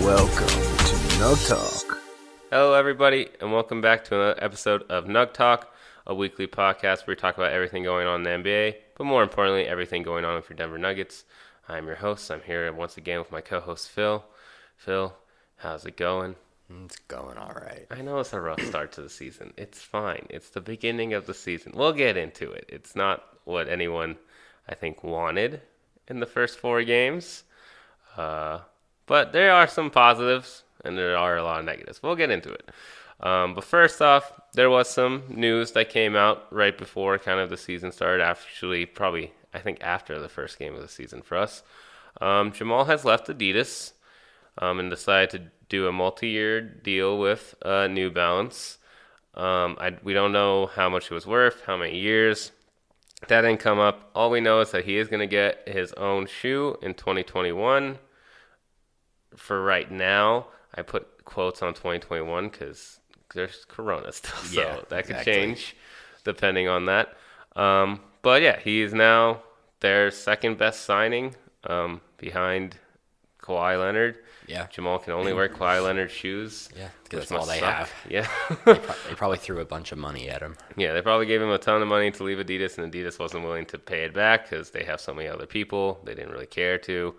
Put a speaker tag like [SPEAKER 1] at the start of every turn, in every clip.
[SPEAKER 1] Welcome to Nugg Talk.
[SPEAKER 2] Hello, everybody, and welcome back to another episode of Nugg Talk, a weekly podcast where we talk about everything going on in the NBA, but more importantly, everything going on with your Denver Nuggets. I'm your host. I'm here once again with my co-host, Phil. Phil, how's it going?
[SPEAKER 3] It's going all right.
[SPEAKER 2] I know it's a rough start to the season. It's fine. It's the beginning of the season. We'll get into it. It's not what anyone, I think, wanted in the first 4 games. But there are some positives, and there are a lot of negatives. We'll get into it. But first off, there was some news that came out right before kind of the season started. Actually, probably, I think, after the first game of the season for us. Jamal has left Adidas and decided to do a multi-year deal with New Balance. We don't know how much it was worth, how many years. That didn't come up. All we know is that he is going to get his own shoe in 2021. For right now, I put quotes on 2021 because there's Corona still, so that could change depending on that. But yeah, he is now their second best signing behind Kawhi Leonard.
[SPEAKER 3] Yeah.
[SPEAKER 2] Jamal can only wear Kawhi Leonard shoes.
[SPEAKER 3] Yeah, because that's all they have.
[SPEAKER 2] Yeah.
[SPEAKER 3] They probably threw a bunch of money at him.
[SPEAKER 2] Yeah, they probably gave him a ton of money to leave Adidas, and Adidas wasn't willing to pay it back because they have so many other people. They didn't really care to.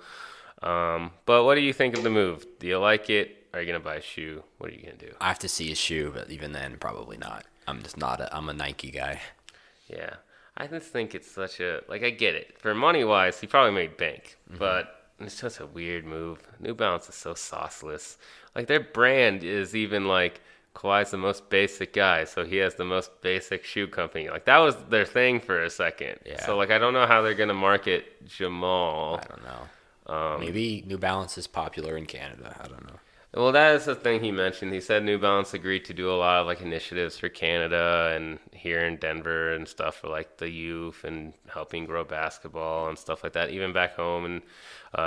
[SPEAKER 2] But what do you think of the move? Do you like it? Are you going to buy a shoe? What are you going to do?
[SPEAKER 3] I have to see his shoe, but even then, probably not. I'm a Nike guy.
[SPEAKER 2] Yeah. I just think it's such a, I get it. For money-wise, he probably made bank, but it's just a weird move. New Balance is so sauceless. Their brand is even Kawhi's the most basic guy, so he has the most basic shoe company. That was their thing for a second.
[SPEAKER 3] Yeah.
[SPEAKER 2] So, I don't know how they're going to market Jamal.
[SPEAKER 3] I don't know. Maybe New Balance is popular in Canada. I don't know.
[SPEAKER 2] Well, that is the thing he mentioned. He said New Balance agreed to do a lot of initiatives for Canada and here in Denver and stuff for the youth and helping grow basketball and stuff like that. Even back home in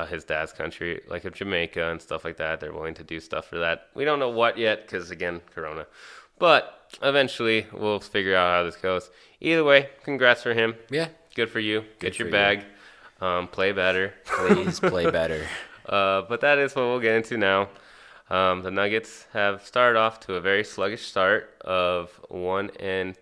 [SPEAKER 2] his dad's country, of Jamaica and stuff like that, they're willing to do stuff for that. We don't know what yet because, again, Corona. But eventually we'll figure out how this goes. Either way, congrats for him.
[SPEAKER 3] Yeah.
[SPEAKER 2] Good for you. Get your bag. Play better.
[SPEAKER 3] Please play better.
[SPEAKER 2] But that is what we'll get into now. The Nuggets have started off to a very sluggish start of 1-3.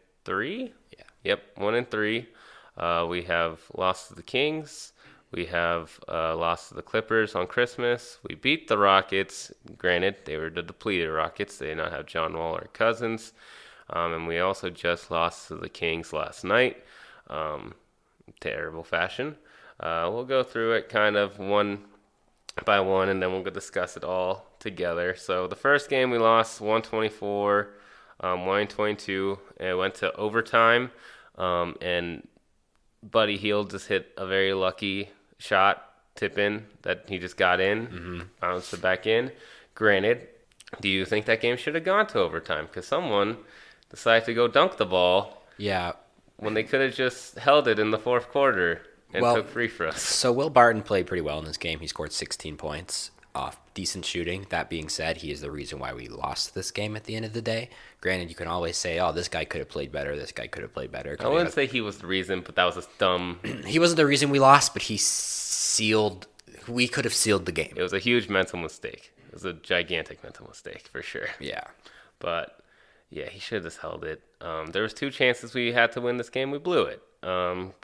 [SPEAKER 3] Yeah.
[SPEAKER 2] Yep, 1-3. We have lost to the Kings. We have lost to the Clippers on Christmas. We beat the Rockets. Granted, they were the depleted Rockets. They did not have John Wall or Cousins. And we also just lost to the Kings last night. Terrible fashion. We'll go through it kind of one by one, and then we'll discuss it all together. So the first game we lost 124, 122, and it went to overtime. And Buddy Hield just hit a very lucky shot, tip in, that he just got in, bounced it back in. Granted, do you think that game should have gone to overtime? Because someone decided to go dunk the ball.
[SPEAKER 3] Yeah.
[SPEAKER 2] When they could have just held it in the fourth quarter. And took free throws.
[SPEAKER 3] So Will Barton played pretty well in this game. He scored 16 points off decent shooting. That being said, he is the reason why we lost this game at the end of the day. Granted, you can always say, oh, this guy could have played better, this guy could have played better.
[SPEAKER 2] I wouldn't say he was the reason, but that was a dumb...
[SPEAKER 3] He wasn't the reason we lost, but we could have sealed the game.
[SPEAKER 2] It was a huge mental mistake. It was a gigantic mental mistake, for sure.
[SPEAKER 3] Yeah. But,
[SPEAKER 2] yeah, he should have just held it. There was 2 chances we had to win this game. We blew it.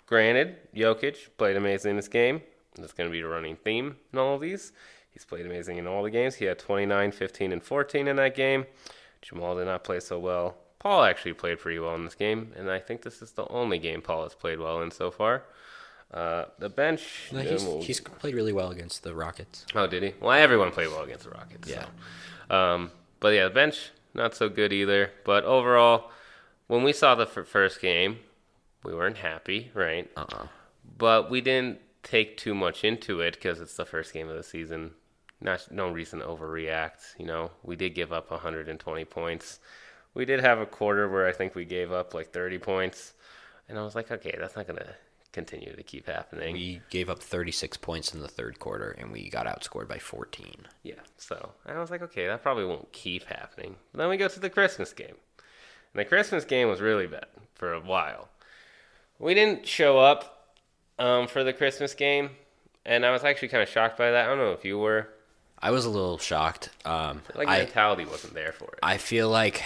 [SPEAKER 2] Granted, Jokic played amazing in this game. That's going to be the running theme in all of these. He's played amazing in all the games. He had 29, 15, and 14 in that game. Jamal did not play so well. Paul actually played pretty well in this game, and I think this is the only game Paul has played well in so far. The bench...
[SPEAKER 3] No, he's played really well against the Rockets.
[SPEAKER 2] Oh, did he? Well, everyone played well against the Rockets.
[SPEAKER 3] Yeah.
[SPEAKER 2] So. But yeah, the bench, not so good either. But overall, when we saw the first game... We weren't happy, right? But we didn't take too much into it because it's the first game of the season. No reason to overreact, We did give up 120 points. We did have a quarter where I think we gave up 30 points. And I was like, okay, that's not going to continue to keep happening.
[SPEAKER 3] We gave up 36 points in the third quarter, and we got outscored by 14.
[SPEAKER 2] Yeah, so I was like, okay, that probably won't keep happening. But then we go to the Christmas game. And the Christmas game was really bad for a while. We didn't show up for the Christmas game, and I was actually kind of shocked by that. I don't know if you were.
[SPEAKER 3] I was a little shocked.
[SPEAKER 2] Mentality wasn't there for it.
[SPEAKER 3] I feel like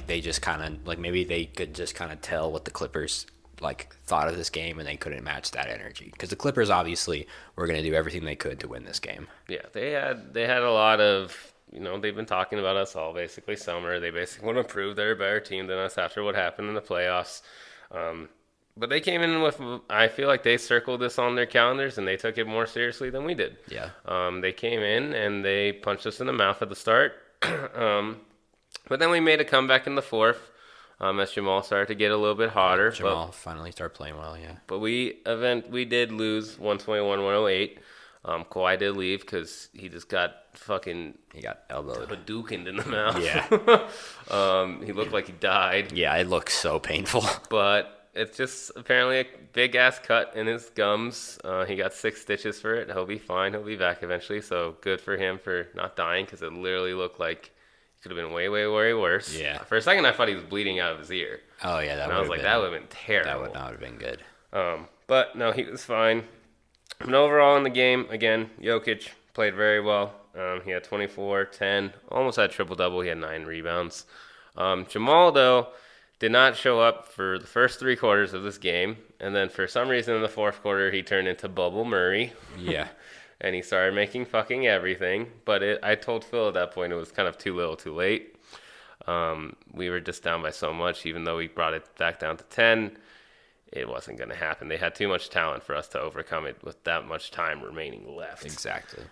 [SPEAKER 3] they just kind of like maybe they could just kind of tell what the Clippers like thought of this game and they couldn't match that energy because the Clippers obviously were going to do everything they could to win this game.
[SPEAKER 2] Yeah, they had a lot of, they've been talking about us all basically summer. They basically want to prove they're a better team than us after what happened in the playoffs. But they came in with, I feel like they circled this on their calendars and they took it more seriously than we did.
[SPEAKER 3] Yeah.
[SPEAKER 2] They came in and they punched us in the mouth at the start. But then we made a comeback in the fourth as Jamal started to get a little bit hotter.
[SPEAKER 3] Jamal finally started playing well, yeah.
[SPEAKER 2] But we did lose 121-108. Kawhi did leave because he just got
[SPEAKER 3] He got elbowed.
[SPEAKER 2] Hadoukened in the mouth.
[SPEAKER 3] Yeah.
[SPEAKER 2] He looked like he died.
[SPEAKER 3] Yeah, it looked so painful.
[SPEAKER 2] But it's just apparently a big-ass cut in his gums. He got 6 stitches for it. He'll be fine. He'll be back eventually. So good for him for not dying because it literally looked like it could have been way, way, way worse.
[SPEAKER 3] Yeah.
[SPEAKER 2] For a second, I thought he was bleeding out of his ear.
[SPEAKER 3] Oh, yeah.
[SPEAKER 2] That would have been terrible.
[SPEAKER 3] That would not have been good.
[SPEAKER 2] But, no, he was fine. And overall in the game, again, Jokic played very well. He had 24, 10, almost had triple-double. He had 9 rebounds. Jamal, though, did not show up for the first 3 quarters of this game. And then for some reason in the fourth quarter, he turned into Bubble Murray.
[SPEAKER 3] Yeah.
[SPEAKER 2] And he started making fucking everything. But I told Phil at that point it was kind of too little too late. We were just down by so much, even though we brought it back down to 10. It wasn't going to happen. They had too much talent for us to overcome it with that much time remaining left.
[SPEAKER 3] Exactly.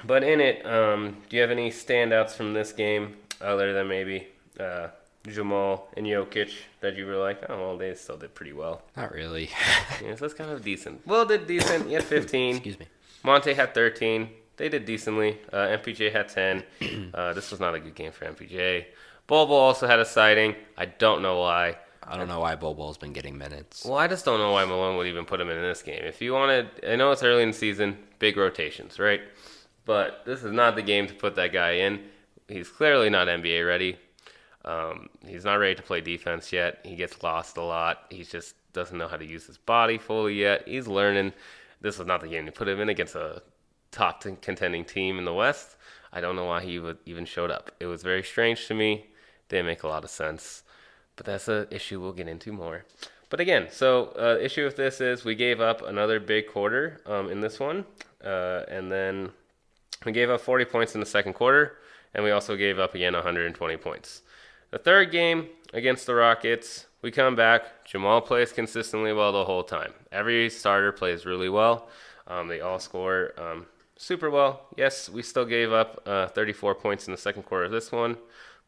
[SPEAKER 2] But in it, do you have any standouts from this game other than maybe Jamal and Jokic that you were like, oh, well, they still did pretty well?
[SPEAKER 3] Not really.
[SPEAKER 2] Yeah, so that's kind of decent. Will did decent. He had 15.
[SPEAKER 3] Excuse me.
[SPEAKER 2] Monte had 13. They did decently. MPJ had 10. This was not a good game for MPJ. Bobo also had a sighting. I don't know why.
[SPEAKER 3] I don't know why Bobo's been getting minutes.
[SPEAKER 2] Well, I just don't know why Malone would even put him in this game. If you wanted, I know it's early in the season, big rotations, right? But this is not the game to put that guy in. He's clearly not NBA ready. He's not ready to play defense yet. He gets lost a lot. He just doesn't know how to use his body fully yet. He's learning. This was not the game to put him in against a top contending team in the West. I don't know why he would even showed up. It was very strange to me. Didn't make a lot of sense. But that's an issue we'll get into more. But again, so issue with this is we gave up another big quarter in this one. And then we gave up 40 points in the second quarter. And we also gave up, again, 120 points. The third game against the Rockets, we come back. Jamal plays consistently well the whole time. Every starter plays really well. They all score super well. Yes, we still gave up 34 points in the second quarter of this one.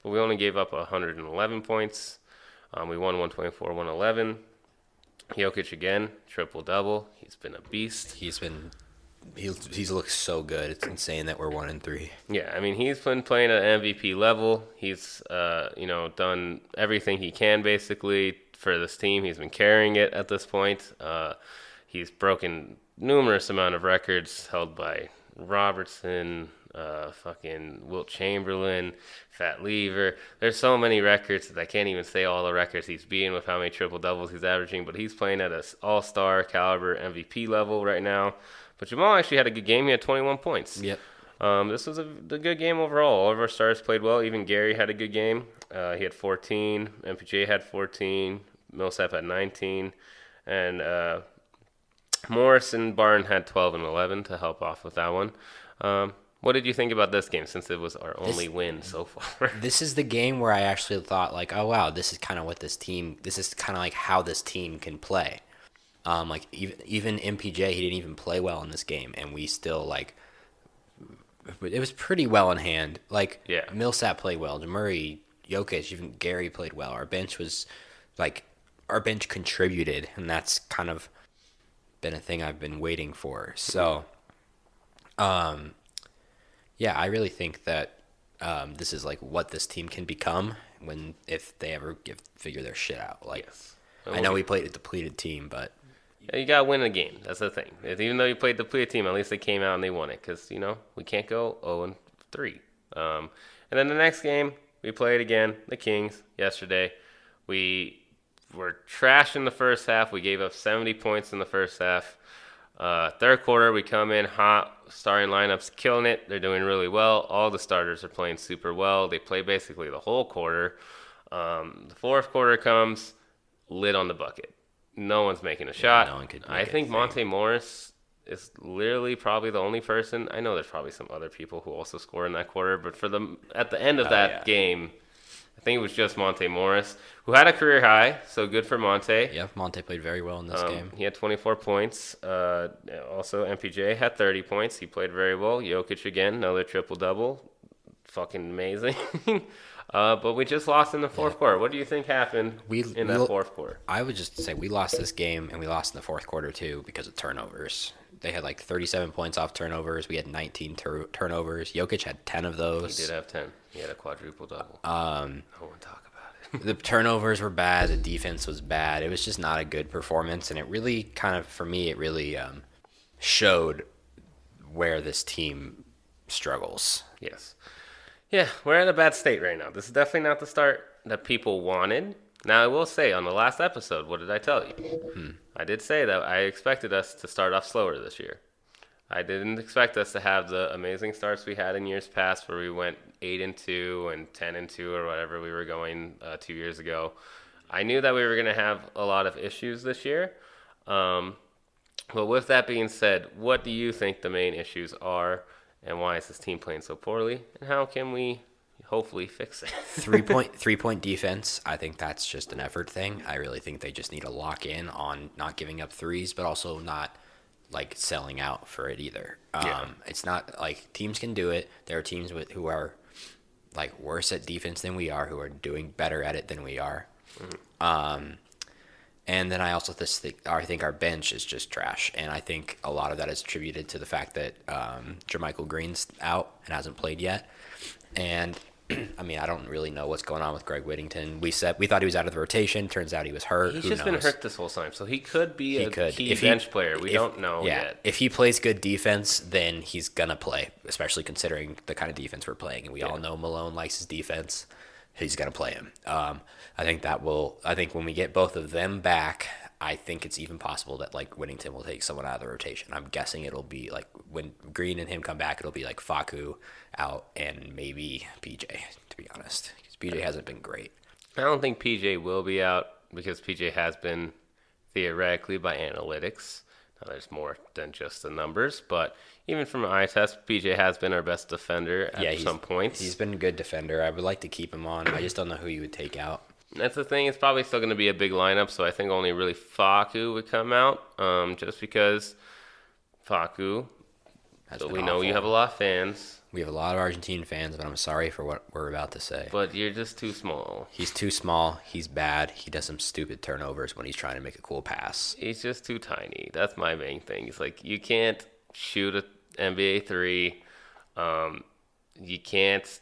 [SPEAKER 2] But we only gave up 111 points. We won 124-111. Jokic again, triple-double. He's been a beast.
[SPEAKER 3] He's looked so good. It's insane that we're 1-3.
[SPEAKER 2] Yeah, I mean, he's been playing at MVP level. He's, done everything he can, basically, for this team. He's been carrying it at this point. He's broken numerous amount of records held by Robertson, fucking Wilt Chamberlain, Fat Lever. There's so many records that I can't even say all the records he's beating with how many triple doubles he's averaging, but he's playing at an all-star caliber MVP level right now. But Jamal actually had a good game. He had 21 points.
[SPEAKER 3] Yep.
[SPEAKER 2] This was a good game overall. All of our stars played well. Even Gary had a good game. He had 14. MPJ had 14. Millsap had 19. And Morris and Barn had 12 and 11 to help off with that one. What did you think about this game since it was our only win so far?
[SPEAKER 3] This is the game where I actually thought, like, oh, wow, this is kind of like how this team can play. Like, even MPJ, he didn't even play well in this game, and we still, like, it was pretty well in hand. Like,
[SPEAKER 2] yeah.
[SPEAKER 3] Millsap played well. Murray, Jokic, even Gary played well. Our bench contributed, and that's kind of been a thing I've been waiting for. So, yeah, I really think that this is like what this team can become if they ever figure their shit out. Like, yes. I know we played a depleted team, but
[SPEAKER 2] you gotta win a game. That's the thing. Even though you played the depleted team, at least they came out and they won it. Because we can't go 0-3. And then the next game we played again the Kings yesterday. We were trash in the first half. We gave up 70 points in the first half. Third quarter, we come in hot, starting lineup's killing it. They're doing really well. All the starters are playing super well. They play basically the whole quarter. The fourth quarter comes, lid on the bucket. No one's making a shot.
[SPEAKER 3] No one could make
[SPEAKER 2] I think Monte Morris is literally probably the only person. I know there's probably some other people who also score in that quarter, but at the end of that game, I think it was just Monte Morris, who had a career high, so good for Monte.
[SPEAKER 3] Yeah, Monte played very well in this game.
[SPEAKER 2] He had 24 points. Also, MPJ had 30 points. He played very well. Jokic again, another triple-double. Fucking amazing. But we just lost in the fourth quarter. What do you think happened in that fourth quarter?
[SPEAKER 3] I would just say we lost this game, and we lost in the fourth quarter, too, because of turnovers. They had like 37 points off turnovers. We had 19 turnovers. Jokic had 10 of those.
[SPEAKER 2] He did have 10. He had a quadruple-double. No one talk about it.
[SPEAKER 3] The turnovers were bad. The defense was bad. It was just not a good performance, and it really kind of, for me, it really showed where this team struggles.
[SPEAKER 2] Yes. Yeah, we're in a bad state right now. This is definitely not the start that people wanted. Now, I will say, on the last episode, what did I tell you? I did say that I expected us to start off slower this year. I didn't expect us to have the amazing starts we had in years past where we went 8-2 and 10-2 or whatever we were going 2 years ago. I knew that we were going to have a lot of issues this year. But with that being said, what do you think the main issues are, and why is this team playing so poorly, and how can we hopefully fix it?
[SPEAKER 3] 3-point defense, I think that's just an effort thing. I really think they just need to lock in on not giving up threes, but also not like selling out for it either. It's not like teams can do it. There are teams who are like worse at defense than we are, who are doing better at it than we are. And then I also think our bench is just trash, and I think a lot of that is attributed to the fact that Jermichael Green's out and hasn't played yet. And I mean, I don't really know what's going on with Greg Whittington. We thought he was out of the rotation. Turns out he was hurt.
[SPEAKER 2] He's just been hurt this whole time, so he could be a key bench player. We don't know yet.
[SPEAKER 3] If he plays good defense, then he's gonna play, especially considering the kind of defense we're playing. And we all know Malone likes his defense. He's gonna play him. I think when we get both of them back, I think it's even possible that like Whittington will take someone out of the rotation. I'm guessing it'll be like when Green and him come back, it'll be like Facu out and maybe PJ, to be honest. Because PJ hasn't been great.
[SPEAKER 2] I don't think PJ will be out because PJ has been theoretically by analytics. Now there's more than just the numbers, but even from an eye test, PJ has been our best defender at some points.
[SPEAKER 3] He's been a good defender. I would like to keep him on. I just don't know who you would take out.
[SPEAKER 2] That's the thing. It's probably still going to be a big lineup, so I think only really Facu would come out, just because Facu, so we know you have a lot of fans.
[SPEAKER 3] We have a lot of Argentine fans, but I'm sorry for what we're about to say.
[SPEAKER 2] But you're just too small.
[SPEAKER 3] He's too small. He's bad. He does some stupid turnovers when he's trying to make a cool pass.
[SPEAKER 2] He's just too tiny. That's my main thing. It's like you can't shoot an NBA 3. You can't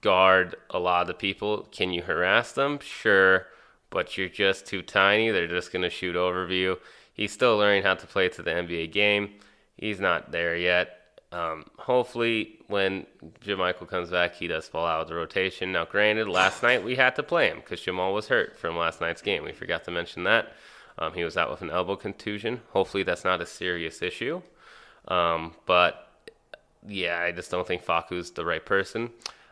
[SPEAKER 2] guard a lot of the people. Can you harass them? Sure, but you're just too tiny. They're just going to shoot over you. He's still learning how to play to the NBA game. He's not there yet. Hopefully when Jermichael comes back, he does fall out of the rotation. Now, granted, last night we had to play him because Jamal was hurt from last night's game. We forgot to mention that. He was out with an elbow contusion. Hopefully that's not a serious issue. But, yeah, I just don't think Facu's the right person.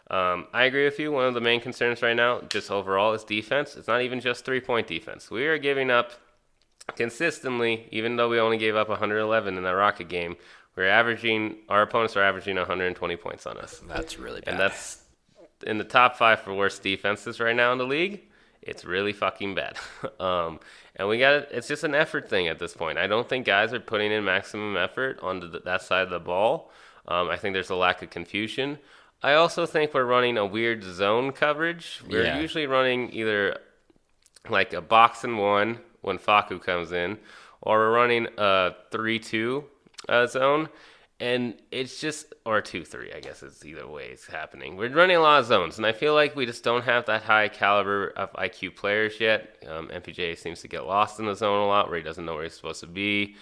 [SPEAKER 2] I agree with you. One of the main concerns right now, just overall, is defense. It's not even just three-point defense. We are giving up consistently, even though we only gave up 111 in that Rocket game. Our opponents are averaging 120 points on us.
[SPEAKER 3] That's really bad.
[SPEAKER 2] And that's in the top 5 for worst defenses right now in the league. It's really fucking bad. And it's just an effort thing at this point. I don't think guys are putting in maximum effort on that side of the ball. I think there's a lack of confusion. I also think we're running a weird zone coverage. We're usually running either like a box and one when Facu comes in, or we're running a 3-2 zone, and it's just, or 2-3, I guess it's either way it's happening. We're running a lot of zones, and I feel like we just don't have that high caliber of IQ players yet. MPJ seems to get lost in the zone a lot where he doesn't know where he's supposed to be.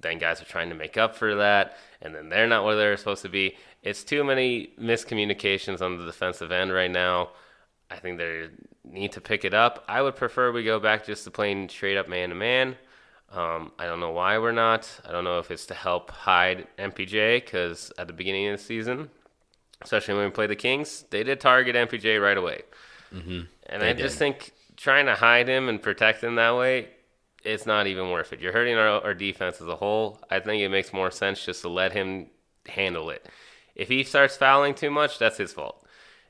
[SPEAKER 2] Then guys are trying to make up for that, and then they're not where they're supposed to be. It's too many miscommunications on the defensive end right now. I think they need to pick it up. I would prefer we go back just to playing straight up man-to-man. I don't know why we're not. I don't know if it's to help hide MPJ, because at the beginning of the season, especially when we played the Kings, they did target MPJ right away.
[SPEAKER 3] Mm-hmm.
[SPEAKER 2] And
[SPEAKER 3] They
[SPEAKER 2] I
[SPEAKER 3] did.
[SPEAKER 2] just think trying to hide him and protect him that way, it's not even worth it. You're hurting our defense as a whole. I think it makes more sense just to let him handle it. If he starts fouling too much, that's his fault.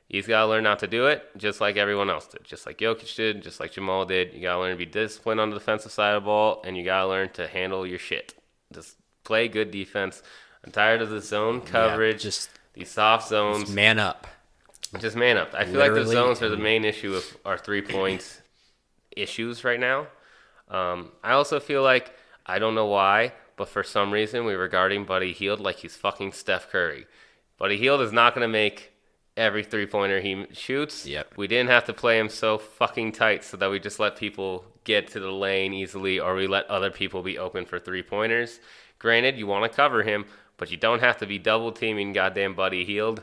[SPEAKER 2] He's got to learn not to do it, just like everyone else did. Just like Jokic did, just like Jamal did. You got to learn to be disciplined on the defensive side of the ball, and you got to learn to handle your shit. Just play good defense. I'm tired of the zone coverage,
[SPEAKER 3] just
[SPEAKER 2] these soft zones.
[SPEAKER 3] Just man up.
[SPEAKER 2] Just man up. I feel like the
[SPEAKER 3] Literally,
[SPEAKER 2] zones are the main issue of our 3-point issues right now. I also feel like, I don't know why, but for some reason we were guarding Buddy Hield like he's fucking Steph Curry. Buddy Hield is not going to make every 3-pointer he shoots.
[SPEAKER 3] Yep.
[SPEAKER 2] We didn't have to play him so fucking tight so that we just let people get to the lane easily, or we let other people be open for 3-pointers. Granted, you want to cover him, but you don't have to be double teaming goddamn Buddy Hield.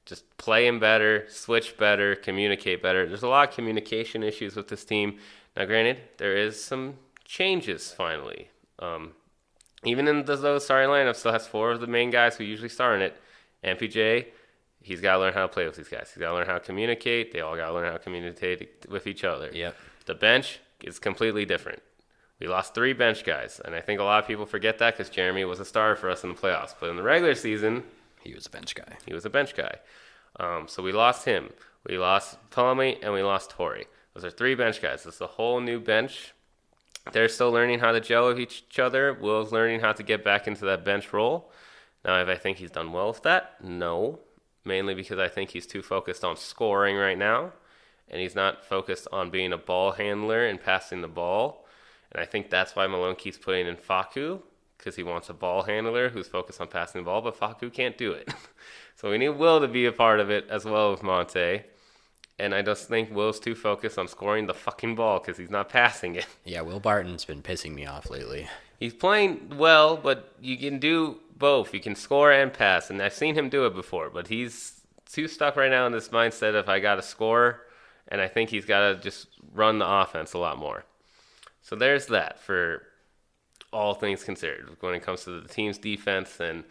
[SPEAKER 2] Just play him better, switch better, communicate better. There's a lot of communication issues with this team. Now, granted, there is some changes finally. Even in those starting lineup still has 4 of the main guys who usually start in it. MPJ, he's got to learn how to play with these guys. He's got to learn how to communicate. They all got to learn how to communicate with each other.
[SPEAKER 3] Yep.
[SPEAKER 2] The bench is completely different. We lost 3 bench guys, and I think a lot of people forget that because Jeremy was a starter for us in the playoffs. But in the regular season,
[SPEAKER 3] He was a bench guy.
[SPEAKER 2] he was a bench guy. So we lost him. We lost Ptolemy, and we lost Torrey. Those are 3 bench guys. It's a whole new bench. They're still learning how to gel with each other. Will's learning how to get back into that bench role. Now, if I think he's done well with that, no. Mainly because I think he's too focused on scoring right now, and he's not focused on being a ball handler and passing the ball. And I think that's why Malone keeps putting in Facu, because he wants a ball handler who's focused on passing the ball, but Facu can't do it. So we need Will to be a part of it as well as Monte. And I just think Will's too focused on scoring the fucking ball because he's not passing it.
[SPEAKER 3] Yeah, Will Barton's been pissing me off lately.
[SPEAKER 2] He's playing well, but you can do both. You can score and pass, and I've seen him do it before, but he's too stuck right now in this mindset of I got to score, and I think he's got to just run the offense a lot more. So there's that for all things considered when it comes to the team's defense and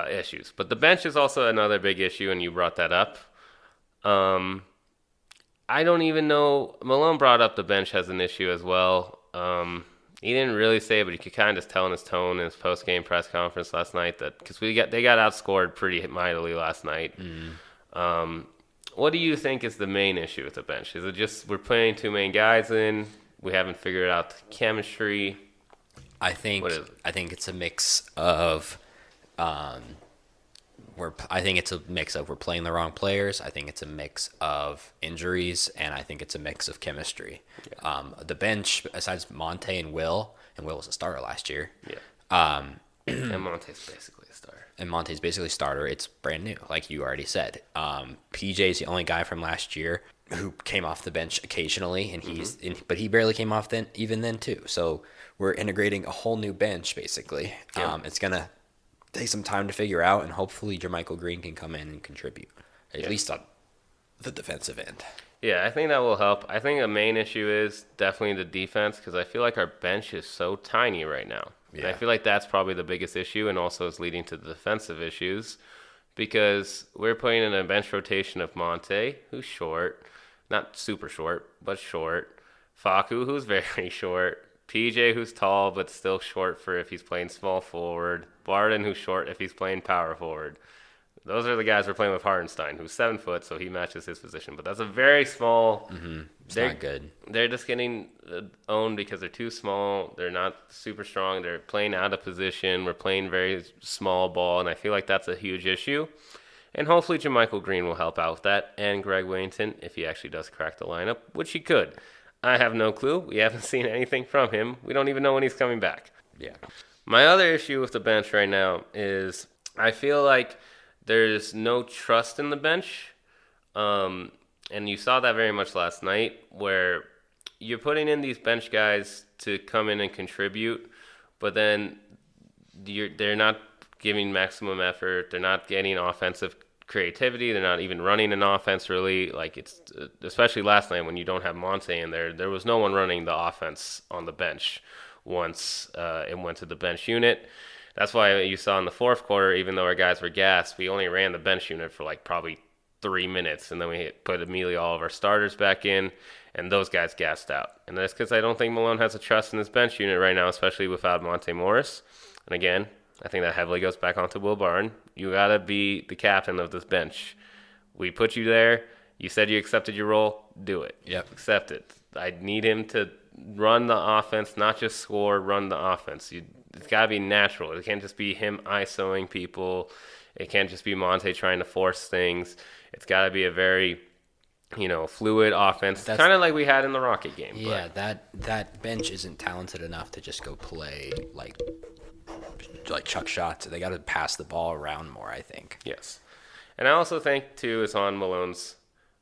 [SPEAKER 2] issues. But the bench is also another big issue, and you brought that up. I don't even know. Malone brought up the bench has an issue as well. He didn't really say it, but you could kind of tell in his tone in his post-game press conference last night that because they got outscored pretty mightily last night. What do you think is the main issue with the bench? Is it just we're playing 2 main guys in? We haven't figured out the chemistry?
[SPEAKER 3] I think it's a mix of we're playing the wrong players. I think it's a mix of injuries, and I think it's a mix of chemistry. Yeah. The bench, besides Monte and Will was a starter last year.
[SPEAKER 2] Yeah. And Monte's basically a starter.
[SPEAKER 3] It's brand new, like you already said. PJ's the only guy from last year who came off the bench occasionally, and but he barely came off even then too. So we're integrating a whole new bench basically.
[SPEAKER 2] Yeah.
[SPEAKER 3] It's gonna take some time to figure out, and hopefully Jermichael Green can come in and contribute, at least on the defensive end.
[SPEAKER 2] Yeah, I think that will help. I think the main issue is definitely the defense because I feel like our bench is so tiny right now. Yeah. And I feel like that's probably the biggest issue and also is leading to the defensive issues because we're putting in a bench rotation of Monte, who's short, not super short, but short. Facu, who's very short. PJ, who's tall but still short for if he's playing small forward. Barden, who's short if he's playing power forward. Those are the guys we're playing with Hartenstein, who's 7 foot, so he matches his position. But that's a very small.
[SPEAKER 3] It's not good.
[SPEAKER 2] They're just getting owned because they're too small. They're not super strong. They're playing out of position. We're playing very small ball, and I feel like that's a huge issue. And hopefully Jermichael Green will help out with that, and Greg Wayington, if he actually does crack the lineup, which he could. I have no clue. We haven't seen anything from him. We don't even know when he's coming back.
[SPEAKER 3] Yeah.
[SPEAKER 2] My other issue with the bench right now is I feel like there's no trust in the bench. And you saw that very much last night where you're putting in these bench guys to come in and contribute, but then they're not giving maximum effort. They're not getting offensive creativity. They're not even running an offense really. Like it's especially last night when you don't have Monte in there. There was no one running the offense on the bench once it went to the bench unit. That's why you saw in the fourth quarter, even though our guys were gassed, we only ran the bench unit for like probably 3 minutes, and then we put immediately all of our starters back in, and those guys gassed out. And that's because I don't think Malone has a trust in his bench unit right now, especially without Monte Morris. And again, I think that heavily goes back onto Will Barton. You got to be the captain of this bench. We put you there. You said you accepted your role. Do it.
[SPEAKER 3] Yep.
[SPEAKER 2] Accept it. I need him to run the offense, not just score, run the offense. It's got to be natural. It can't just be him ISOing people. It can't just be Monte trying to force things. It's got to be a very, fluid offense, kind of like we had in the Rocket game.
[SPEAKER 3] Yeah, that bench isn't talented enough to just go play like chuck shots. They got to pass the ball around more, I think.
[SPEAKER 2] Yes. And I also think, too, is on Malone's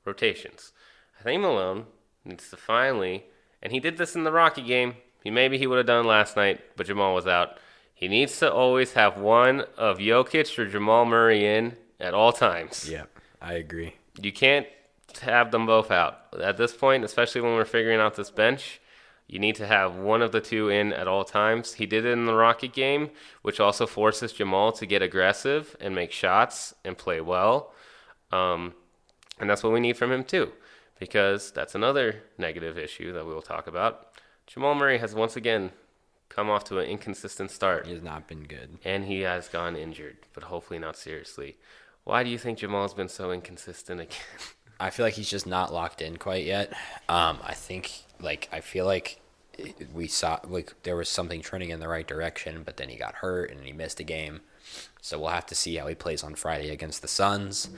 [SPEAKER 2] rotations. I think Malone needs to finally, and he did this in the Rocky game. Maybe he would have done last night, but Jamal was out. He needs to always have one of Jokic or Jamal Murray in at all times.
[SPEAKER 3] Yeah, I agree.
[SPEAKER 2] You can't have them both out. At this point, especially when we're figuring out this bench, you need to have one of the two in at all times. He did it in the Rocket game, which also forces Jamal to get aggressive and make shots and play well. And that's what we need from him too, because that's another negative issue that we will talk about. Jamal Murray has once again come off to an inconsistent start.
[SPEAKER 3] He has not been good.
[SPEAKER 2] And he has gone injured, but hopefully not seriously. Why do you think Jamal's been so inconsistent again?
[SPEAKER 3] I feel like he's just not locked in quite yet. I feel like we saw there was something trending in the right direction, but then he got hurt and he missed a game. So we'll have to see how he plays on Friday against the Suns,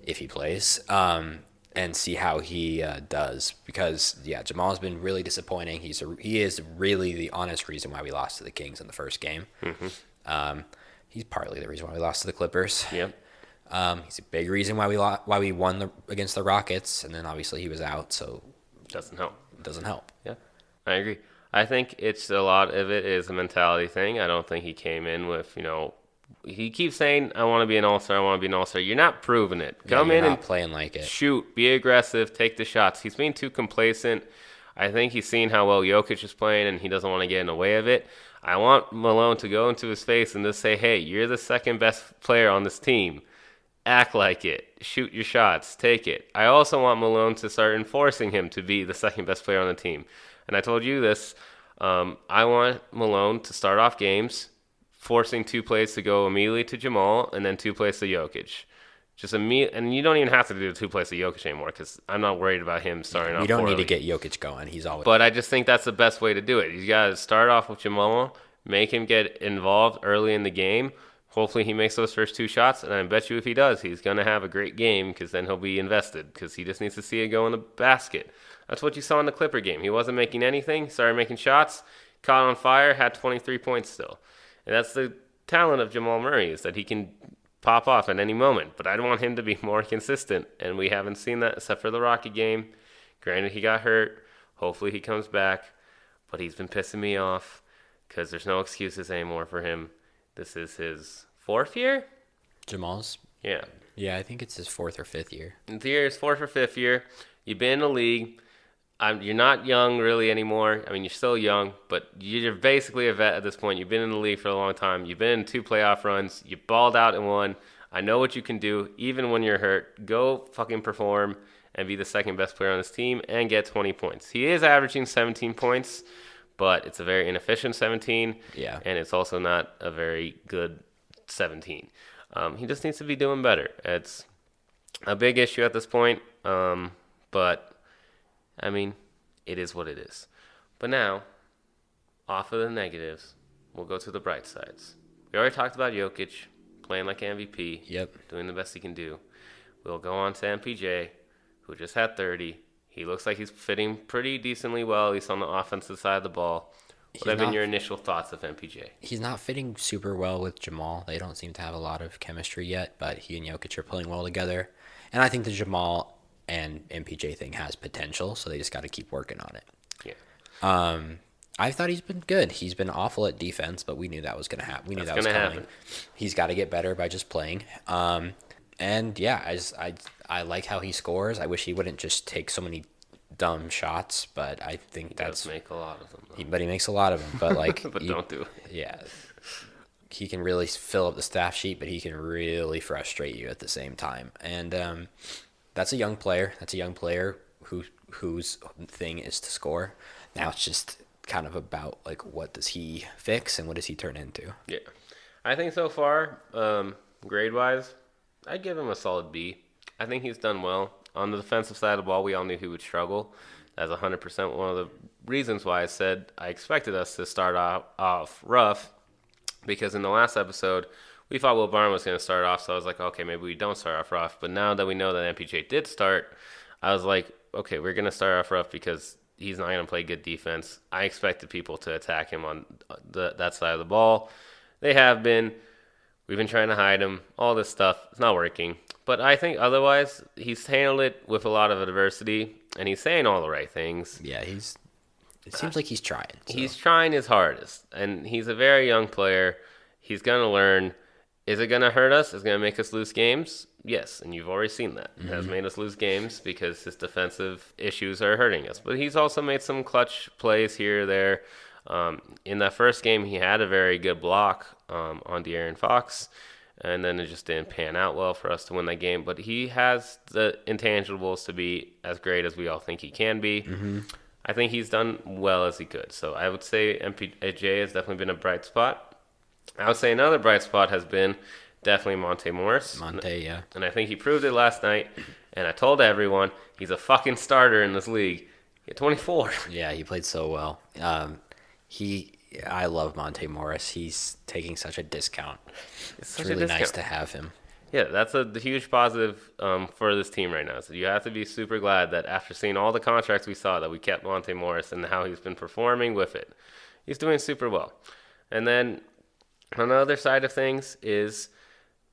[SPEAKER 3] if he plays, and see how he does. Because Jamal's been really disappointing. He is really the honest reason why we lost to the Kings in the first game. Mm-hmm. He's partly the reason why we lost to the Clippers.
[SPEAKER 2] Yep.
[SPEAKER 3] He's a big reason why we won against the Rockets, and then obviously he was out, so
[SPEAKER 2] doesn't help. Yeah, I agree. I think it's a lot of it is a mentality thing. I don't think he came in with he keeps saying, I want to be an all-star, I want to be an all-star. You're not proving it. Come in and
[SPEAKER 3] playing like it.
[SPEAKER 2] Shoot, be aggressive, take the shots. He's being too complacent. I think he's seen how well Jokic is playing, and he doesn't want to get in the way of it. I want Malone to go into his face and just say, hey, you're the second best player on this team. Act like it. Shoot your shots. Take it. I also want Malone to start enforcing him to be the second best player on the team. And I told you this. I want Malone to start off games forcing 2 plays to go immediately to Jamal and then 2 plays to Jokic. And you don't even have to do the 2 plays to Jokic anymore because I'm not worried about him starting off.
[SPEAKER 3] You don't
[SPEAKER 2] poorly.
[SPEAKER 3] need to get Jokic going. He's always.
[SPEAKER 2] But I just think that's the best way to do it. You got to start off with Jamal, make him get involved early in the game. Hopefully he makes those first 2 shots, and I bet you if he does, he's going to have a great game because then he'll be invested because he just needs to see it go in the basket. That's what you saw in the Clipper game. He wasn't making anything, started making shots, caught on fire, had 23 points still. And that's the talent of Jamal Murray is that he can pop off at any moment. But I want him to be more consistent, and we haven't seen that except for the Rocky game. Granted, he got hurt. Hopefully he comes back. But he's been pissing me off because there's no excuses anymore for him. This is his 4th year?
[SPEAKER 3] Jamal's?
[SPEAKER 2] Yeah.
[SPEAKER 3] Yeah, I think it's his 4th or 5th year.
[SPEAKER 2] It's his 4th or 5th year. You've been in the league. You're not young really anymore. I mean, you're still young, but you're basically a vet at this point. You've been in the league for a long time. You've been in 2 playoff runs. You balled out in 1. I know what you can do, even when you're hurt. Go fucking perform and be the second best player on this team and get 20 points. He is averaging 17 points, but it's a very inefficient 17.
[SPEAKER 3] Yeah.
[SPEAKER 2] And it's also not a very good 17. He just needs to be doing better. It's a big issue at this point, but I mean, it is what it is. But now, off of the negatives, we'll go to the bright sides. We already talked about Jokic playing like an MVP.
[SPEAKER 3] Yep.
[SPEAKER 2] Doing the best he can do. We'll go on to MPJ, who just had 30. He looks like he's fitting pretty decently well, at least on the offensive side of the ball. What have been your initial thoughts of MPJ?
[SPEAKER 3] He's not fitting super well with Jamal. They don't seem to have a lot of chemistry yet, but he and Jokic are playing well together. And I think the Jamal and MPJ thing has potential, so they just got to keep working on it.
[SPEAKER 2] Yeah.
[SPEAKER 3] I thought he's been good. He's been awful at defense, but we knew that was going to happen. We knew that was coming. Happen. He's got to get better by just playing. And yeah, I like how he scores. I wish he wouldn't just take so many dumb shots, but I think
[SPEAKER 2] He
[SPEAKER 3] that's
[SPEAKER 2] does make a lot of them.
[SPEAKER 3] but he makes a lot of them. But like,
[SPEAKER 2] But don't do it.
[SPEAKER 3] Yeah, he can really fill up the stat sheet, but he can really frustrate you at the same time. And that's a young player. That's a young player whose thing is to score. Now it's just kind of about like, what does he fix and what does he turn into?
[SPEAKER 2] Yeah, I think so far, grade wise, I'd give him a solid B. I think he's done well on the defensive side of the ball. We all knew he would struggle. That's 100% one of the reasons why I said I expected us to start off rough, because in the last episode we thought Will Barn was going to start off, so I was like, okay, maybe we don't start off rough. But now that we know that MPJ did start, I was like, okay, we're going to start off rough because he's not going to play good defense. I expected people to attack him on that side of the ball. They have been. We've been trying to hide him. All this stuff. It's not working. But I think otherwise, he's handled it with a lot of adversity, and he's saying all the right things.
[SPEAKER 3] Yeah, it seems like he's trying. So.
[SPEAKER 2] He's trying his hardest, and he's a very young player. He's going to learn. Is it going to hurt us? Is it going to make us lose games? Yes, and you've already seen that. It has made us lose games because his defensive issues are hurting us. But he's also made some clutch plays here or there. In that first game, he had a very good block on De'Aaron Fox, and then it just didn't pan out well for us to win that game. But he has the intangibles to be as great as we all think he can be. Mm-hmm. I think he's done well as he could. So I would say MPJ has definitely been a bright spot. I would say another bright spot has been definitely Monte Morris.
[SPEAKER 3] Yeah.
[SPEAKER 2] And I think he proved it last night. And I told everyone he's a fucking starter in this league. He had 24.
[SPEAKER 3] Yeah, he played so well. I love Monte Morris. He's taking such a discount. It's really nice to have him.
[SPEAKER 2] Yeah, that's a huge positive for this team right now. So you have to be super glad that after seeing all the contracts we saw, that we kept Monte Morris and how he's been performing with it. He's doing super well. And then on the other side of things is,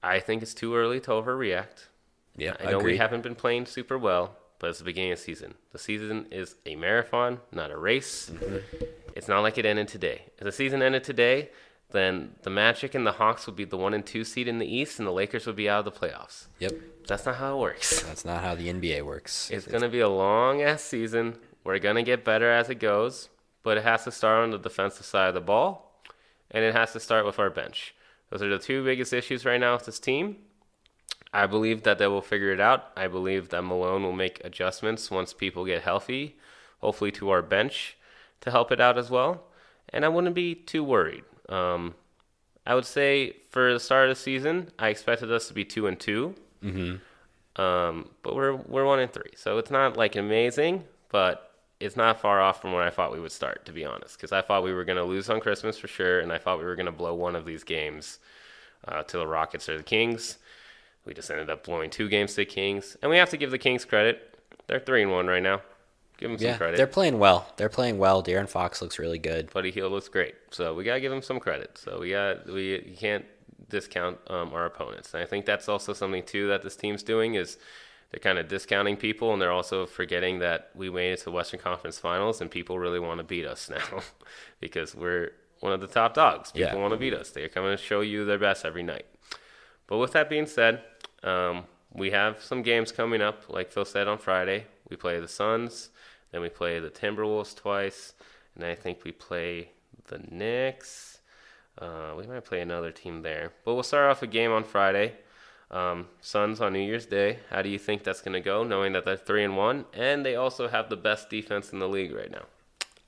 [SPEAKER 2] I think it's too early to overreact.
[SPEAKER 3] Yeah,
[SPEAKER 2] I know we haven't been playing super well, but it's the beginning of the season. The season is a marathon, not a race. Mm-hmm. It's not like it ended today. If the season ended today, then the Magic and the Hawks would be the 1 and 2 seed in the East, and the Lakers would be out of the playoffs.
[SPEAKER 3] Yep.
[SPEAKER 2] That's not how it works.
[SPEAKER 3] That's not how the NBA works.
[SPEAKER 2] It's going to be a long-ass season. We're going to get better as it goes, but it has to start on the defensive side of the ball, and it has to start with our bench. Those are the two biggest issues right now with this team. I believe that they will figure it out. I believe that Malone will make adjustments once people get healthy, hopefully to our bench, to help it out as well. And I wouldn't be too worried. I would say for the start of the season, I expected us to be 2 and 2. Mm-hmm. But we're 1 and 3. So it's not like amazing, but it's not far off from where I thought we would start, to be honest. Because I thought we were going to lose on Christmas for sure, and I thought we were going to blow one of these games to the Rockets or the Kings. We just ended up blowing 2 games to the Kings. And we have to give the Kings credit. They're 3-1 right now. Give them some credit.
[SPEAKER 3] They're playing well. De'Aaron Fox looks really good.
[SPEAKER 2] Buddy Hield looks great. So we got to give him some credit. So you can't discount our opponents. And I think that's also something, too, that this team's doing is they're kind of discounting people, and they're also forgetting that we made it to Western Conference Finals, and people really want to beat us now because we're one of the top dogs. People want to beat us. They're coming to show you their best every night. But with that being said, we have some games coming up. Like Phil said, on Friday, we play the Suns. Then we play the Timberwolves twice. And I think we play the Knicks. We might play another team there. But we'll start off a game on Friday. Suns on New Year's Day. How do you think that's going to go, knowing that they're 3-1? And they also have the best defense in the league right now.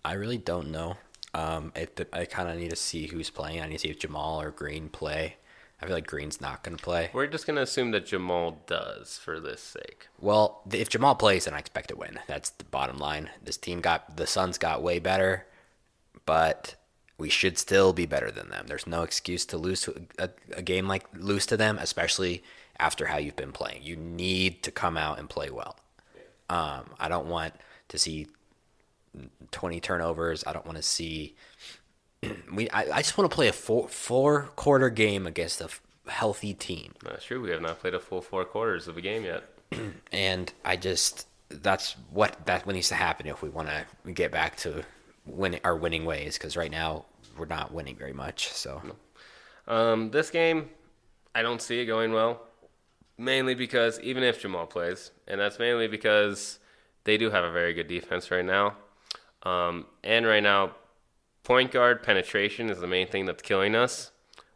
[SPEAKER 3] I really don't know. I kind of need to see who's playing. I need to see if Jamal or Green play. I feel like Green's not going to play.
[SPEAKER 2] We're just going to assume that Jamal does for this sake.
[SPEAKER 3] Well, if Jamal plays, then I expect to win. That's the bottom line. The Suns got way better, but we should still be better than them. There's no excuse to lose a game lose to them, especially after how you've been playing. You need to come out and play well. I don't want to see 20 turnovers. I don't want to see. I just want to play a four-quarter game against a healthy team.
[SPEAKER 2] That's true. We have not played a full 4 quarters of a game yet.
[SPEAKER 3] And that's what needs to happen if we want to get back to our winning ways. Because right now we're not winning very much. So,
[SPEAKER 2] this game, I don't see it going well. Mainly because even if Jamal plays, and that's mainly because they do have a very good defense right now. And right now, point guard penetration is the main thing that's killing us.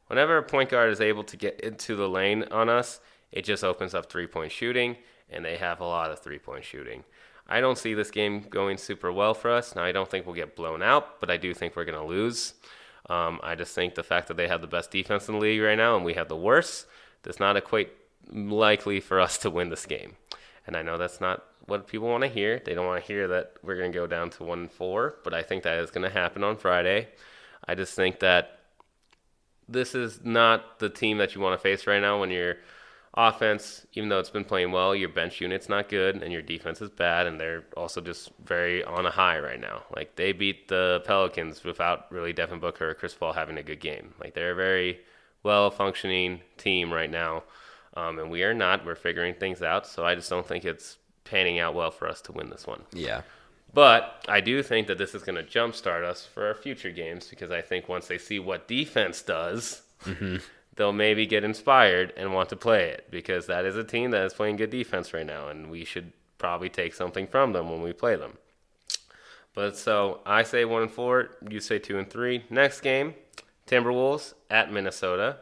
[SPEAKER 2] Whenever a point guard is able to get into the lane on us, it just opens up three-point shooting, and they have a lot of three-point shooting. I don't see this game going super well for us. Now, I don't think we'll get blown out, but I do think we're going to lose. I just think the fact that they have the best defense in the league right now and we have the worst does not equate likely for us to win this game. And I know that's not what people want to hear. They don't want to hear that we're going to go down to 1-4, but I think that is going to happen on Friday. I just think that this is not the team that you want to face right now when your offense, even though it's been playing well, your bench unit's not good and your defense is bad, and they're also just very on a high right now. Like, they beat the Pelicans without really Devin Booker or Chris Paul having a good game. Like, they're a very well-functioning team right now, and we are not. We're figuring things out, so I just don't think it's panning out well for us to win this one.
[SPEAKER 3] Yeah.
[SPEAKER 2] But I do think that this is going to jumpstart us for our future games, because I think once they see what defense does, they'll maybe get inspired and want to play it, because that is a team that is playing good defense right now, and we should probably take something from them when we play them. But so I say 1-4, you say 2-3. Next game, Timberwolves at Minnesota,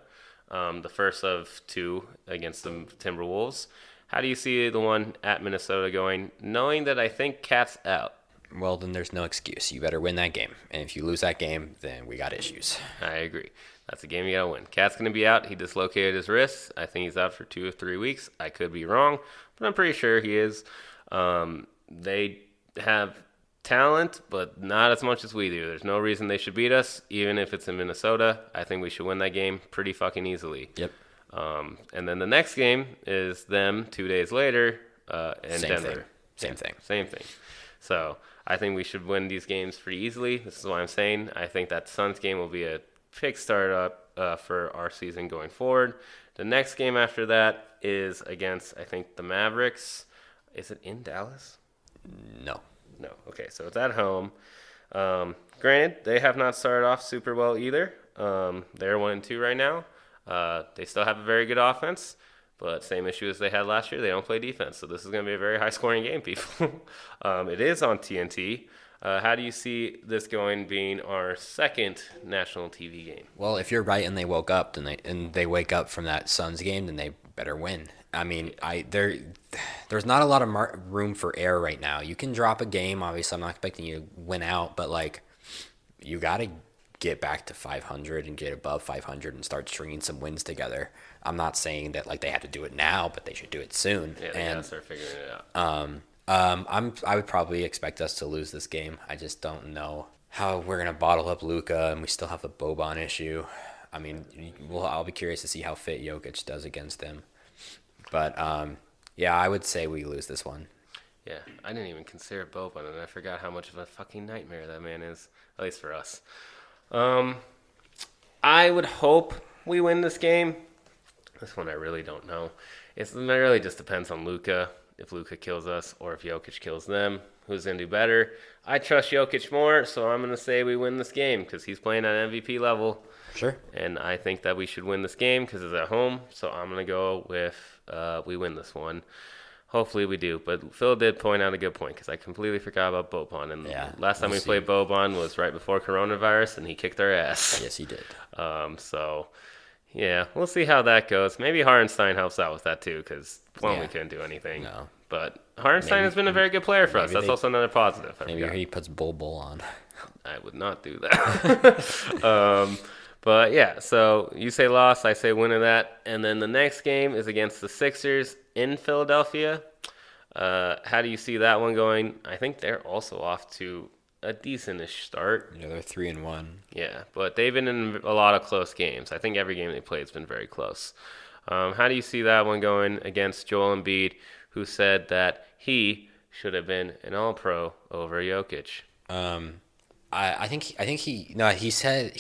[SPEAKER 2] the first of two against the Timberwolves. How do you see the one at Minnesota going, knowing that I think Cat's out?
[SPEAKER 3] Well, then there's no excuse. You better win that game. And if you lose that game, then we got issues.
[SPEAKER 2] I agree. That's a game you got to win. Cat's going to be out. He dislocated his wrist. I think he's out for 2 or 3 weeks. I could be wrong, but I'm pretty sure he is. They have talent, but not as much as we do. There's no reason they should beat us, even if it's in Minnesota. I think we should win that game pretty fucking easily.
[SPEAKER 3] Yep.
[SPEAKER 2] And then the next game is them 2 days later in Denver.
[SPEAKER 3] Same thing.
[SPEAKER 2] Same thing. So I think we should win these games pretty easily. This is what I'm saying. I think that Suns game will be a kick start up for our season going forward. The next game after that is against, I think, the Mavericks. Is it in Dallas?
[SPEAKER 3] No.
[SPEAKER 2] No. Okay, so it's at home. Granted, they have not started off super well either. They're 1-2 right now. They still have a very good offense, but same issue as they had last year. They don't play defense, so this is going to be a very high-scoring game, people. It is on TNT. How do you see this going, being our second national TV game?
[SPEAKER 3] Well, if you're right and they woke up, and they wake up from that Suns game, then they better win. I mean, there's not a lot of room for error right now. You can drop a game. Obviously, I'm not expecting you to win out, but like, you got to get back to 500 and get above 500 and start stringing some wins together. I'm not saying that like they have to do it now, but they should do it soon.
[SPEAKER 2] Yeah, they gotta start figuring it
[SPEAKER 3] out. I would probably expect us to lose this game. I just don't know how we're gonna bottle up Luka, and we still have the Boban issue. I mean, I'll be curious to see how fit Jokic does against them. But yeah, I would say we lose this one.
[SPEAKER 2] Yeah, I didn't even consider Boban, and I forgot how much of a fucking nightmare that man is, at least for us. I would hope we win this game. This one I really don't know. It really just depends on Luka. If Luka kills us or if Jokic kills them, who's going to do better? I trust Jokic more, so I'm going to say we win this game because he's playing at MVP level.
[SPEAKER 3] Sure.
[SPEAKER 2] And I think that we should win this game because it's at home, so I'm going to go with we win this one. Hopefully we do. But Phil did point out a good point because I completely forgot about Boban. And last time we played Boban was right before coronavirus, and he kicked our ass.
[SPEAKER 3] Yes, he did.
[SPEAKER 2] So, yeah, we'll see how that goes. Maybe Hartenstein helps out with that too because, we couldn't do anything.
[SPEAKER 3] No.
[SPEAKER 2] But Hartenstein has been a very good player for us. That's also another positive.
[SPEAKER 3] Maybe he puts Bull on.
[SPEAKER 2] I would not do that. But, yeah, so you say loss, I say win of that. And then the next game is against the Sixers in Philadelphia. How do you see that one going? I think they're also off to a decentish start.
[SPEAKER 3] Yeah, they're 3-1.
[SPEAKER 2] Yeah, but they've been in a lot of close games. I think every game they played has been very close. How do you see that one going against Joel Embiid, who said that he should have been an All-Pro over Jokic?
[SPEAKER 3] I think he said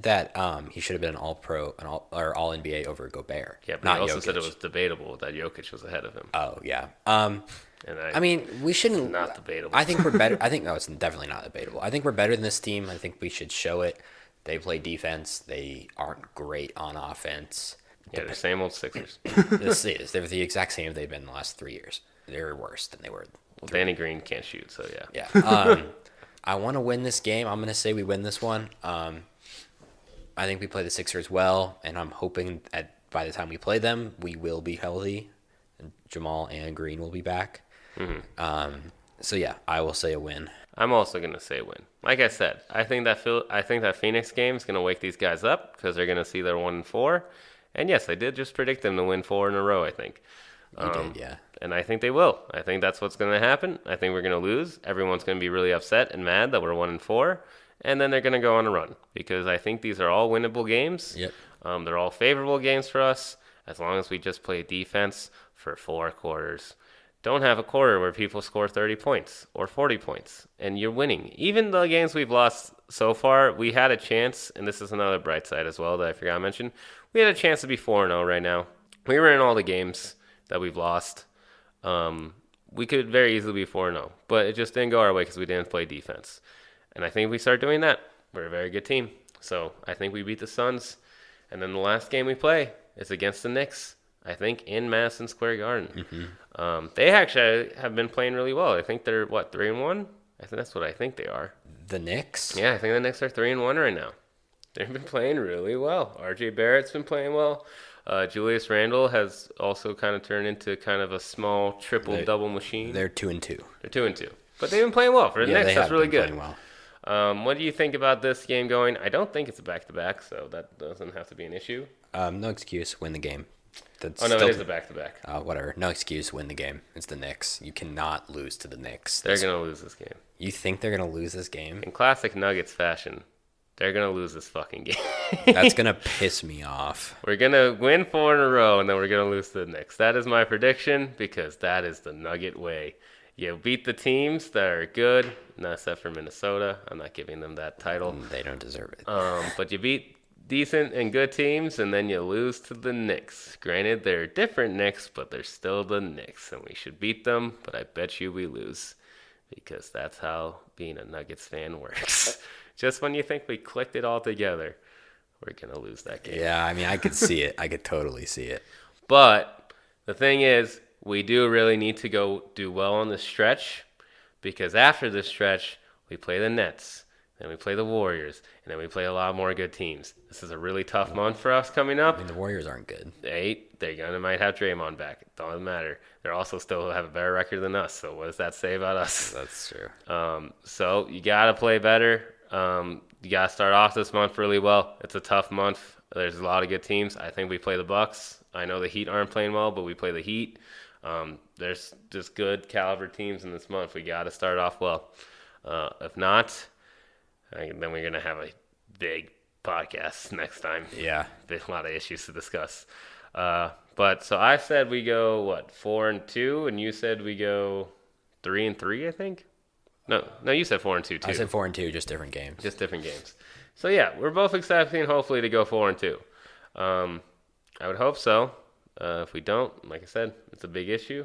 [SPEAKER 3] that he should have been an All-Pro or All NBA over Gobert.
[SPEAKER 2] Yeah, but
[SPEAKER 3] not
[SPEAKER 2] he also
[SPEAKER 3] Jokic.
[SPEAKER 2] said it was debatable that Jokic was ahead of him.
[SPEAKER 3] Oh yeah.
[SPEAKER 2] And
[SPEAKER 3] I mean, we shouldn't.
[SPEAKER 2] It's not debatable.
[SPEAKER 3] I think we're better. I think no, it's definitely not debatable. I think we're better than this team. I think we should show it. They play defense. They aren't great on offense.
[SPEAKER 2] Yeah, they're same old Sixers.
[SPEAKER 3] They're the exact same they've been the last 3 years. They're worse than they were
[SPEAKER 2] Well, Danny Green can't shoot, so yeah.
[SPEAKER 3] Yeah. I want to win this game. I'm going to say we win this one. I think we play the Sixers well, and I'm hoping that by the time we play them, we will be healthy. And Jamal and Green will be back. Mm-hmm. So yeah, I will say a win.
[SPEAKER 2] I'm also gonna say win. Like I said, I think that Phoenix game is gonna wake these guys up because they're gonna see they're 1-4. And yes, I did just predict them to win 4 in a row. I think.
[SPEAKER 3] You did, yeah.
[SPEAKER 2] And I think they will. I think that's what's gonna happen. I think we're gonna lose. Everyone's gonna be really upset and mad that we're 1-4, and then they're gonna go on a run because I think these are all winnable games.
[SPEAKER 3] Yep.
[SPEAKER 2] They're all favorable games for us as long as we just play defense for 4 quarters. Don't have a quarter where people score 30 points or 40 points, and you're winning. Even the games we've lost so far, we had a chance, and this is another bright side as well that I forgot to mention. We had a chance to be 4-0 right now. We were in all the games that we've lost. We could very easily be 4-0, but it just didn't go our way because we didn't play defense. And I think if we start doing that, we're a very good team. So I think we beat the Suns, and then the last game we play is against the Knicks. I think in Madison Square Garden. Mm-hmm. They actually have been playing really well. I think they're 3-1. I think that's what I think they are.
[SPEAKER 3] The Knicks?
[SPEAKER 2] Yeah, I think the Knicks are 3-1 right now. They've been playing really well. R.J. Barrett's been playing well. Julius Randle has also kind of turned into kind of a small triple-double machine.
[SPEAKER 3] They're 2-2.
[SPEAKER 2] They're 2-2, but they've been playing well for the Knicks. That's really good.
[SPEAKER 3] Well.
[SPEAKER 2] What do you think about this game going? I don't think it's a back-to-back, so that doesn't have to be an issue.
[SPEAKER 3] No excuse. Win the game.
[SPEAKER 2] It is a back-to-back.
[SPEAKER 3] Whatever. No excuse. Win the game. It's the Knicks. You cannot lose to the Knicks.
[SPEAKER 2] They're going to lose this game.
[SPEAKER 3] You think they're going to lose this game?
[SPEAKER 2] In classic Nuggets fashion, they're going to lose this fucking game.
[SPEAKER 3] That's going to piss me off.
[SPEAKER 2] We're going to win 4 in a row, and then we're going to lose to the Knicks. That is my prediction because that is the Nugget way. You beat the teams that are good, not except for Minnesota. I'm not giving them that title.
[SPEAKER 3] They don't deserve it.
[SPEAKER 2] But you beat decent and good teams, and then you lose to the Knicks. Granted, they're different Knicks, but they're still the Knicks, and we should beat them, but I bet you we lose because that's how being a Nuggets fan works. Just when you think we clicked it all together, we're going to lose that game.
[SPEAKER 3] Yeah, I mean, I could see it. I could totally see it.
[SPEAKER 2] But the thing is, we do really need to go do well on the stretch because after this stretch, we play the Nets. Then we play the Warriors, and then we play a lot more good teams. This is a really tough month for us coming up.
[SPEAKER 3] I mean, the Warriors aren't good.
[SPEAKER 2] They might have Draymond back. It doesn't matter. They're also still have a better record than us, so what does that say about us?
[SPEAKER 3] That's true.
[SPEAKER 2] So you got to play better. You got to start off this month really well. It's a tough month. There's a lot of good teams. I think we play the Bucks. I know the Heat aren't playing well, but we play the Heat. There's just good caliber teams in this month. We got to start off well. If not, then we're going to have a big podcast next time.
[SPEAKER 3] Yeah.
[SPEAKER 2] A lot of issues to discuss. But so I said we go, 4-2, and you said we go 3-3, I think? No, you said 4-2 too.
[SPEAKER 3] I said 4-2, just different games.
[SPEAKER 2] Just different games. So yeah, we're both expecting hopefully to go 4-2. I would hope so. If we don't, like I said, it's a big issue.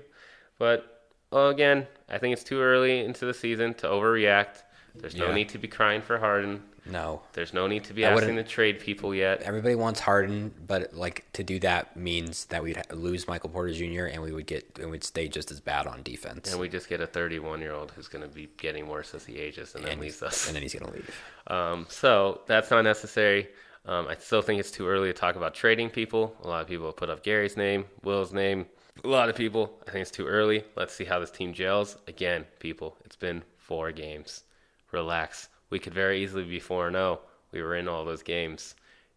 [SPEAKER 2] But again, I think it's too early into the season to overreact. There's no need to be crying for Harden.
[SPEAKER 3] No.
[SPEAKER 2] There's no need to be asking to trade people yet.
[SPEAKER 3] Everybody wants Harden, but to do that means that we'd lose Michael Porter Jr. and we'd stay just as bad on defense.
[SPEAKER 2] And we just get a 31-year-old who's going to be getting worse as he ages and then leaves us.
[SPEAKER 3] And then he's going to leave.
[SPEAKER 2] So that's not necessary. I still think it's too early to talk about trading people. A lot of people have put up Gary's name, Will's name. A lot of people. I think it's too early. Let's see how this team gels. Again, people, it's been 4 games. Relax. We could very easily be 4-0. We were in all those games.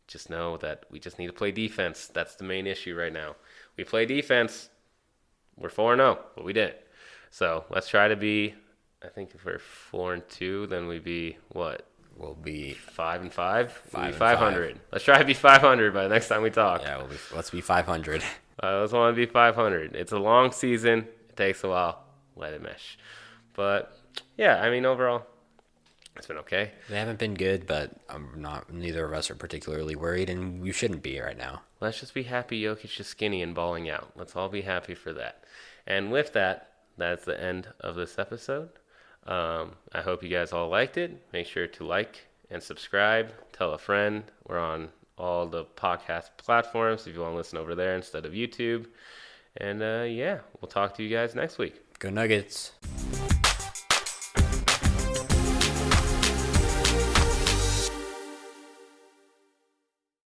[SPEAKER 2] Just know that we just need to play defense. That's the main issue right now. We play defense. We're 4-0, but we didn't. So let's try to be, I think if we're 4-2, then we'd be what?
[SPEAKER 3] We'll be
[SPEAKER 2] 5-5. We'll be 500. Let's try to be 500 by the next time we talk.
[SPEAKER 3] Yeah, let's be 500.
[SPEAKER 2] Let's want to be 500. It's a long season. It takes a while. Let it mesh. But yeah, I mean overall, it's been okay.
[SPEAKER 3] They haven't been good, but neither of us are particularly worried, and we shouldn't be right now.
[SPEAKER 2] Let's just be happy Jokic is skinny and balling out. Let's all be happy for that. And with that, that's the end of this episode. I hope you guys all liked it. Make sure to like and subscribe. Tell a friend. We're on all the podcast platforms if you want to listen over there instead of YouTube. And yeah, we'll talk to you guys next week.
[SPEAKER 3] Go Nuggets.